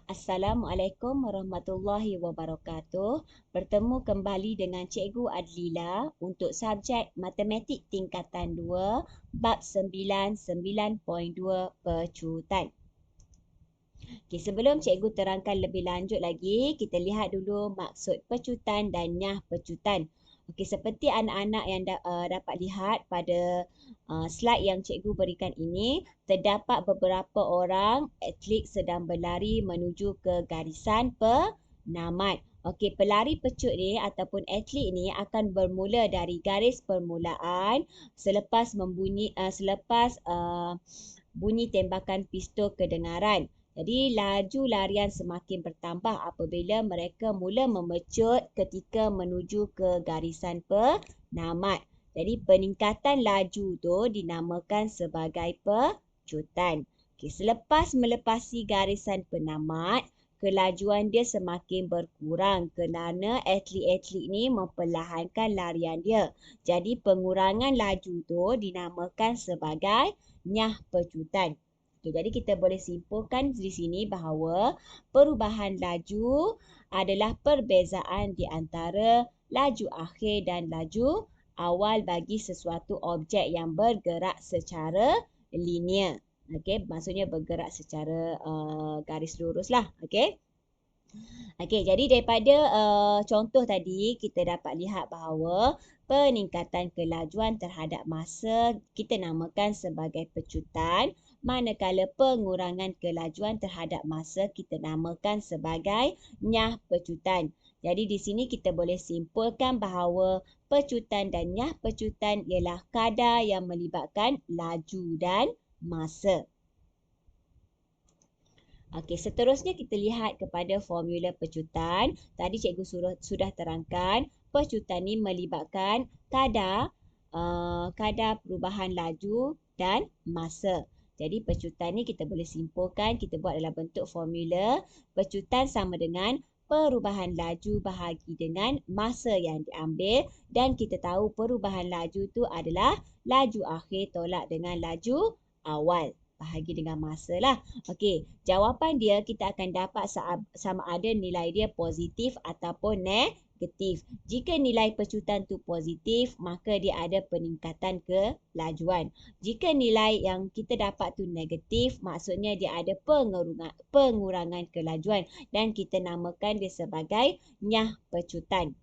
Assalamualaikum warahmatullahi wabarakatuh. Bertemu kembali dengan Cikgu Adlila untuk subjek Matematik Tingkatan 2, Bab 9, 9.2 Pecutan. Okey, sebelum Cikgu terangkan lebih lanjut lagi, kita lihat dulu maksud pecutan dan nyah pecutan. Okey, seperti anak-anak yang dapat lihat pada slide yang Cikgu berikan ini, terdapat beberapa orang atlet sedang berlari menuju ke garisan penamat. Okey, pelari pecut ni ataupun atlet ni akan bermula dari garis permulaan selepas bunyi tembakan pistol kedengaran. Jadi laju larian semakin bertambah apabila mereka mula memecut ketika menuju ke garisan penamat. Jadi peningkatan laju tu dinamakan sebagai pecutan. Okey, selepas melepasi garisan penamat, kelajuan dia semakin berkurang kerana atlet-atlet ni memperlahankan larian dia. Jadi pengurangan laju tu dinamakan sebagai nyah pecutan. Okay, jadi kita boleh simpulkan di sini bahawa perubahan laju adalah perbezaan di antara laju akhir dan laju awal bagi sesuatu objek yang bergerak secara linear. Okey, maksudnya bergerak secara garis lurus lah. Okey. Okey, jadi daripada contoh tadi kita dapat lihat bahawa peningkatan kelajuan terhadap masa kita namakan sebagai pecutan, manakala pengurangan kelajuan terhadap masa kita namakan sebagai nyah pecutan. Jadi di sini kita boleh simpulkan bahawa pecutan dan nyah pecutan ialah kadar yang melibatkan laju dan masa. Okey, seterusnya kita lihat kepada formula pecutan. Tadi cikgu sudah terangkan, pecutan ni melibatkan kadar perubahan laju dan masa. Jadi pecutan ni kita boleh simpulkan, kita buat dalam bentuk formula. Pecutan sama dengan perubahan laju bahagi dengan masa yang diambil. Dan kita tahu perubahan laju tu adalah laju akhir tolak dengan laju awal. Bahagi dengan masa lah. Okey, jawapan dia kita akan dapat sama ada nilai dia positif ataupun negatif. Jika nilai pecutan tu positif, maka dia ada peningkatan kelajuan. Jika nilai yang kita dapat tu negatif, maksudnya dia ada pengurangan kelajuan dan kita namakan dia sebagai nyah pecutan.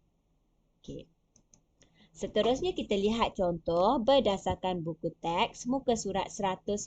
Okey. Seterusnya kita lihat contoh berdasarkan buku teks muka surat 180.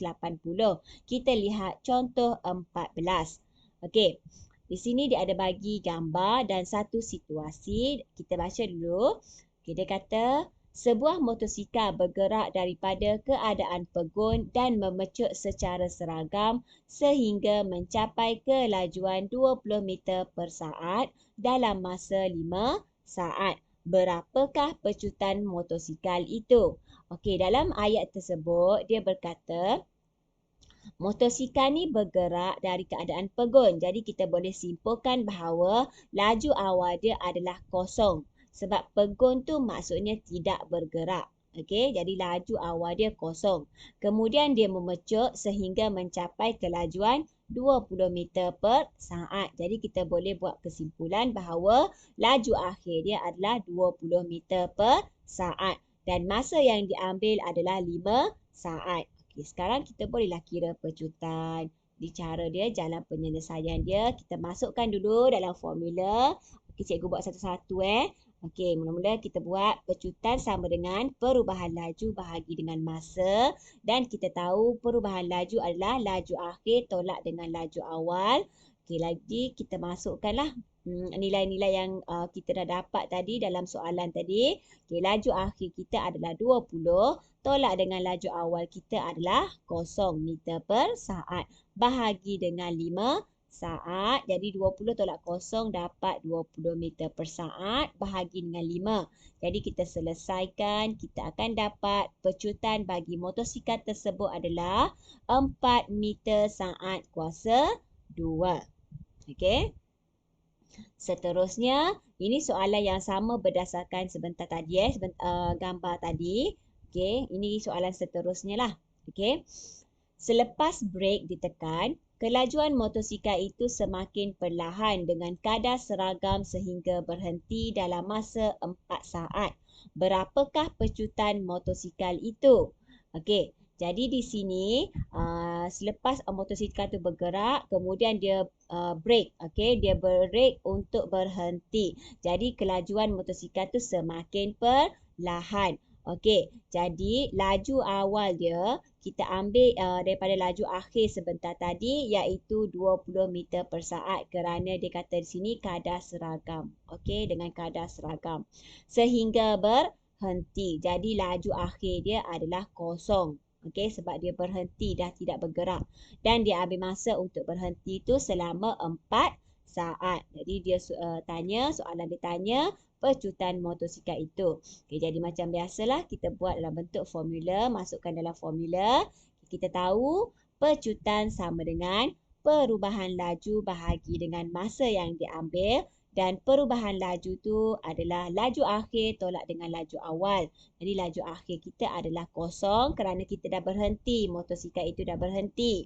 Kita lihat contoh 14. Okey. Di sini dia ada bagi gambar dan satu situasi. Kita baca dulu. Okey, dia kata sebuah motosikal bergerak daripada keadaan pegun dan memecut secara seragam sehingga mencapai kelajuan 20 meter per saat dalam masa 5 saat. Berapakah pecutan motosikal itu? Okey, dalam ayat tersebut dia berkata motosikal ni bergerak dari keadaan pegun. Jadi kita boleh simpulkan bahawa laju awal dia adalah kosong. Sebab pegun tu maksudnya tidak bergerak. Okey, jadi laju awal dia kosong. Kemudian dia memecut sehingga mencapai kelajuan 20 meter per saat. Jadi kita boleh buat kesimpulan bahawa laju akhir dia adalah 20 meter per saat. Dan masa yang diambil adalah 5 saat. Okey, sekarang kita bolehlah kira pecutan. Di cara dia, jalan penyelesaian dia, kita masukkan dulu dalam formula. Okey, cikgu buat satu-satu Okey, mula-mula kita buat pecutan sama dengan perubahan laju bahagi dengan masa. Dan kita tahu perubahan laju adalah laju akhir tolak dengan laju awal. Okey, lagi kita masukkanlah nilai-nilai yang kita dah dapat tadi dalam soalan tadi. Okey, laju akhir kita adalah 20. Tolak dengan laju awal kita adalah 0 meter per saat. Bahagi dengan 5 saat. Jadi 20 tolak 0 dapat 20 meter per saat bahagi dengan 5. Jadi kita selesaikan, kita akan dapat pecutan bagi motosikal tersebut adalah 4 meter saat kuasa 2. Okey. Seterusnya, ini soalan yang sama berdasarkan sebentar tadi gambar tadi. Okey, ini soalan seterusnya lah. Okey. Selepas brake ditekan, Kelajuan motosikal itu semakin perlahan dengan kadar seragam sehingga berhenti dalam masa 4 saat. Berapakah pecutan motosikal itu? Okey, jadi di sini selepas motosikal itu bergerak, kemudian dia brake, okey, dia brake untuk berhenti. Jadi kelajuan motosikal itu semakin perlahan. Okey, jadi laju awal dia kita ambil daripada laju akhir sebentar tadi iaitu 20 meter per saat kerana dia kata di sini kadar seragam. Okey, dengan kadar seragam. Sehingga berhenti. Jadi laju akhir dia adalah kosong. Okey, sebab dia berhenti dah tidak bergerak. Dan dia ambil masa untuk berhenti itu selama 4 saat. Jadi dia soalan dia tanya pecutan motosikal itu. Okay, jadi macam biasalah kita buat dalam bentuk formula, masukkan dalam formula. Kita tahu pecutan sama dengan perubahan laju bahagi dengan masa yang diambil dan perubahan laju tu adalah laju akhir tolak dengan laju awal. Jadi laju akhir kita adalah kosong kerana kita dah berhenti, motosikal itu dah berhenti.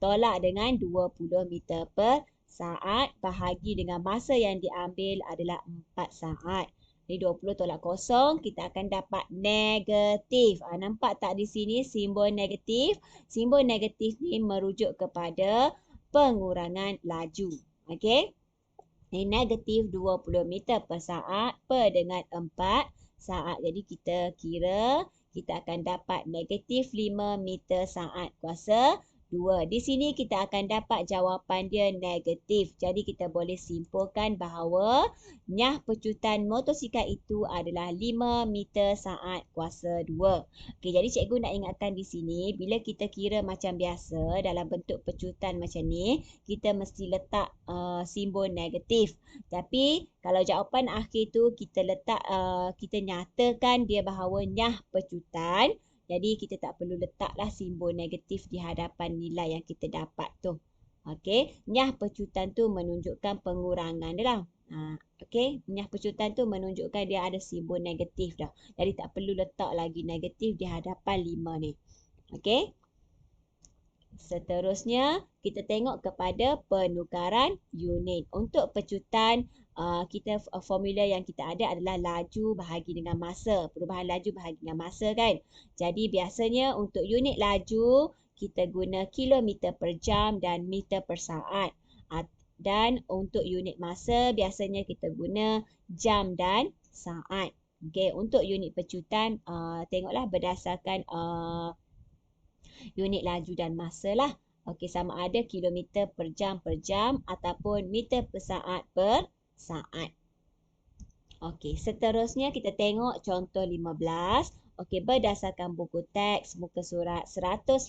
Tolak dengan 20 meter per saat bahagi dengan masa yang diambil adalah 4 saat. Jadi 20 tolak kosong, kita akan dapat negatif. Nampak tak di sini simbol negatif? Simbol negatif ni merujuk kepada pengurangan laju. Okey? Ini negatif 20 meter per saat per dengan 4 saat. Jadi kita kira kita akan dapat negatif 5 meter saat kuasa 2. Di sini kita akan dapat jawapan dia negatif. Jadi kita boleh simpulkan bahawa nyah pecutan motosikal itu adalah 5 meter saat kuasa 2. Okey, jadi cikgu nak ingatkan di sini bila kita kira macam biasa dalam bentuk pecutan macam ni, kita mesti letak simbol negatif. Tapi kalau jawapan akhir tu kita letak kita nyatakan dia bahawa nyah pecutan. Jadi kita tak perlu letaklah simbol negatif di hadapan nilai yang kita dapat tu. Okey, nyah pecutan tu menunjukkan pengurangan dia lah. Okey, nyah pecutan tu menunjukkan dia ada simbol negatif dah. Jadi tak perlu letak lagi negatif di hadapan 5 ni. Okey. Seterusnya, kita tengok kepada penukaran unit. Untuk pecutan, formula yang kita ada adalah laju bahagi dengan masa. Perubahan laju bahagi dengan masa kan. Jadi biasanya untuk unit laju, kita guna kilometer per jam dan meter per saat. Dan untuk unit masa, biasanya kita guna jam dan saat. Okay, untuk unit pecutan, tengoklah berdasarkan unit laju dan masa lah. Okey, sama ada kilometer per jam ataupun meter per saat. Okey, seterusnya kita tengok contoh 15. Okey, berdasarkan buku teks muka surat 182.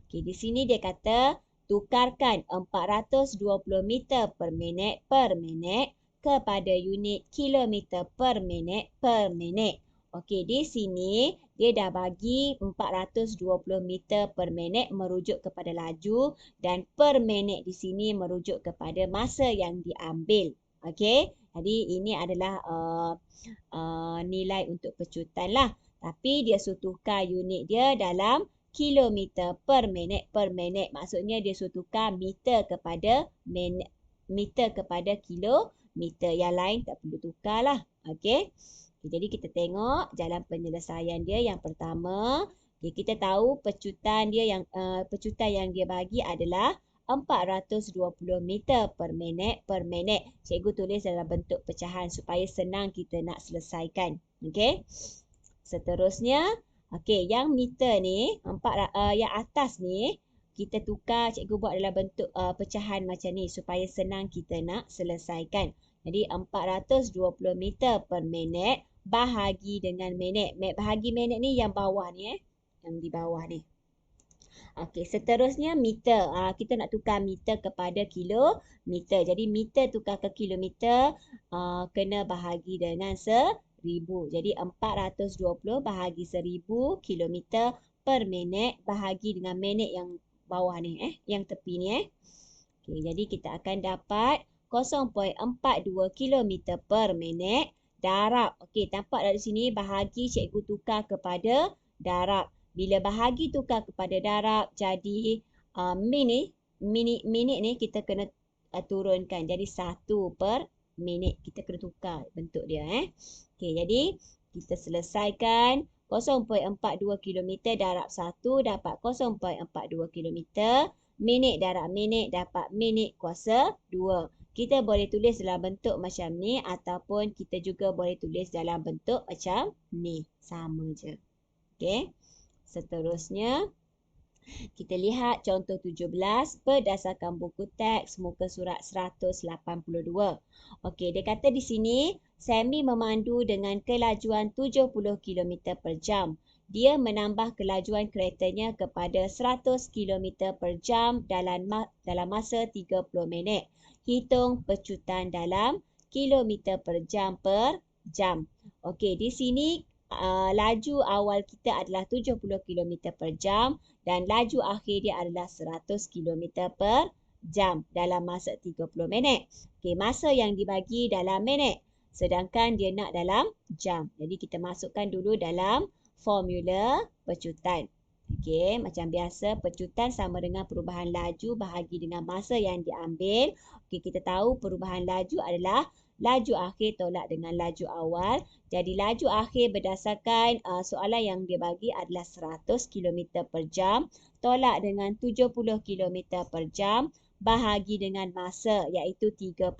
Okey, di sini dia kata tukarkan 420 meter per minit kepada unit kilometer per minit. Okey, di sini dia dah bagi 420 meter per minit merujuk kepada laju dan per minit di sini merujuk kepada masa yang diambil. Okey, jadi ini adalah nilai untuk pecutan lah. Tapi dia tukar unit dia dalam kilometer per minit. Maksudnya dia tukar meter kepada kilometer. Yang lain tak perlu tukar lah. Okey. Jadi kita tengok jalan penyelesaian dia. Yang pertama, kita tahu pecutan yang dia bagi adalah 420 meter per minit. Cikgu tulis dalam bentuk pecahan supaya senang kita nak selesaikan. Okey. Seterusnya, yang meter ni, yang atas ni kita tukar, cikgu buat dalam bentuk pecahan macam ni supaya senang kita nak selesaikan. Jadi 420 meter per minit bahagi dengan minit. Bahagi minit ni yang bawah ni yang di bawah ni. Okey, seterusnya meter. Kita nak tukar meter kepada kilometer. Jadi meter tukar ke kilometer kena bahagi dengan 1000. Jadi 420 bahagi 1000 kilometer per minit bahagi dengan minit yang bawah ni yang tepi ni Okey, jadi kita akan dapat 0.42 kilometer per minit. Darab. Okey, nampak dari sini bahagi cikgu tukar kepada darab. Bila bahagi tukar kepada darab, jadi minit ni kita kena turunkan. Jadi 1 per minit. Kita kena tukar bentuk dia. Okey, jadi kita selesaikan 0.42 km darab 1 dapat 0.42 km. Minit darab minit dapat minit kuasa 2. Kita boleh tulis dalam bentuk macam ni ataupun kita juga boleh tulis dalam bentuk macam ni. Sama je. Okey. Seterusnya, kita lihat contoh 17 berdasarkan buku teks muka surat 182. Okey, dia kata di sini, Sammy memandu dengan kelajuan 70 km per jam. Dia menambah kelajuan keretanya kepada 100 km per jam dalam masa 30 minit. Hitung pecutan dalam kilometer per jam. Okey, di sini laju awal kita adalah 70 km per jam dan laju akhir dia adalah 100 km per jam dalam masa 30 minit. Okey, masa yang dibagi dalam minit sedangkan dia nak dalam jam. Jadi kita masukkan dulu dalam formula pecutan. Okey, macam biasa pecutan sama dengan perubahan laju bahagi dengan masa yang diambil. Okey, kita tahu perubahan laju adalah laju akhir tolak dengan laju awal. Jadi laju akhir berdasarkan soalan yang dia bagi adalah 100 km per jam tolak dengan 70 km per jam bahagi dengan masa iaitu 30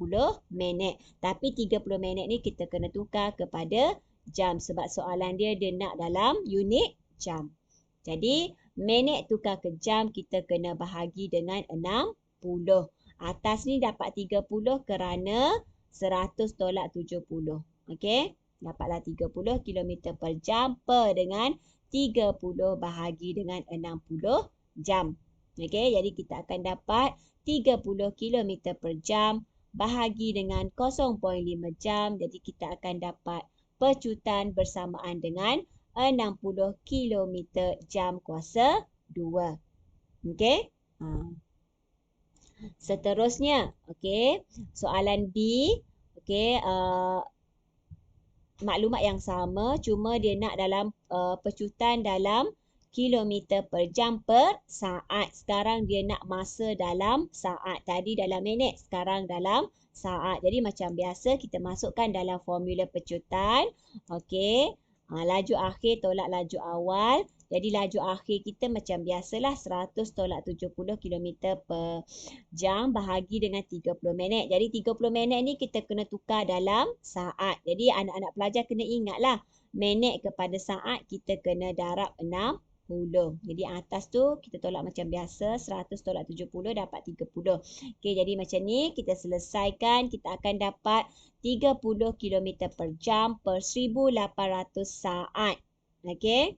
minit. Tapi 30 minit ni kita kena tukar kepada jam sebab soalan dia nak dalam unit jam. Jadi minit tukar ke jam kita kena bahagi dengan 60. Atas ni dapat 30 kerana 100 tolak 70. Okey, dapatlah 30 km per jam per dengan 30 bahagi dengan 60 jam. Okey, jadi kita akan dapat 30 km per jam bahagi dengan 0.5 jam. Jadi kita akan dapat pecutan bersamaan dengan 60 km jam kuasa 2. Okey. Seterusnya, okey, soalan B, okey, maklumat yang sama cuma dia nak dalam pecutan dalam kilometer per jam per saat. Sekarang dia nak masa dalam saat. Tadi dalam minit, sekarang dalam saat. Jadi macam biasa kita masukkan dalam formula pecutan. Okey. Laju akhir tolak laju awal. Jadi laju akhir kita macam biasalah 100 tolak 70 km per jam bahagi dengan 30 minit. Jadi 30 minit ni kita kena tukar dalam saat. Jadi anak-anak pelajar kena ingatlah minit kepada saat kita kena darab 60. Jadi atas tu kita tolak macam biasa 100 tolak 70 dapat 30. Okey, jadi macam ni kita selesaikan kita akan dapat 30 km per jam per 1800 saat. Okey.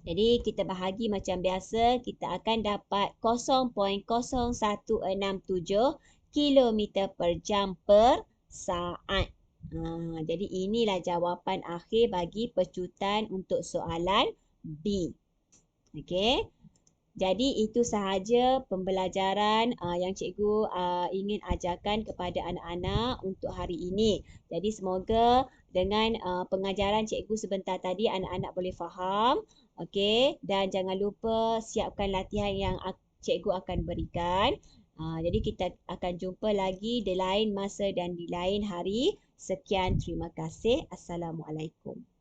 Jadi kita bahagi macam biasa kita akan dapat 0.0167 km per jam per saat. Jadi inilah jawapan akhir bagi pecutan untuk soalan B. Okey. Jadi itu sahaja pembelajaran yang cikgu ingin ajarkan kepada anak-anak untuk hari ini. Jadi semoga dengan pengajaran cikgu sebentar tadi anak-anak boleh faham. Okey, dan jangan lupa siapkan latihan yang cikgu akan berikan. Jadi kita akan jumpa lagi di lain masa dan di lain hari. Sekian, terima kasih. Assalamualaikum.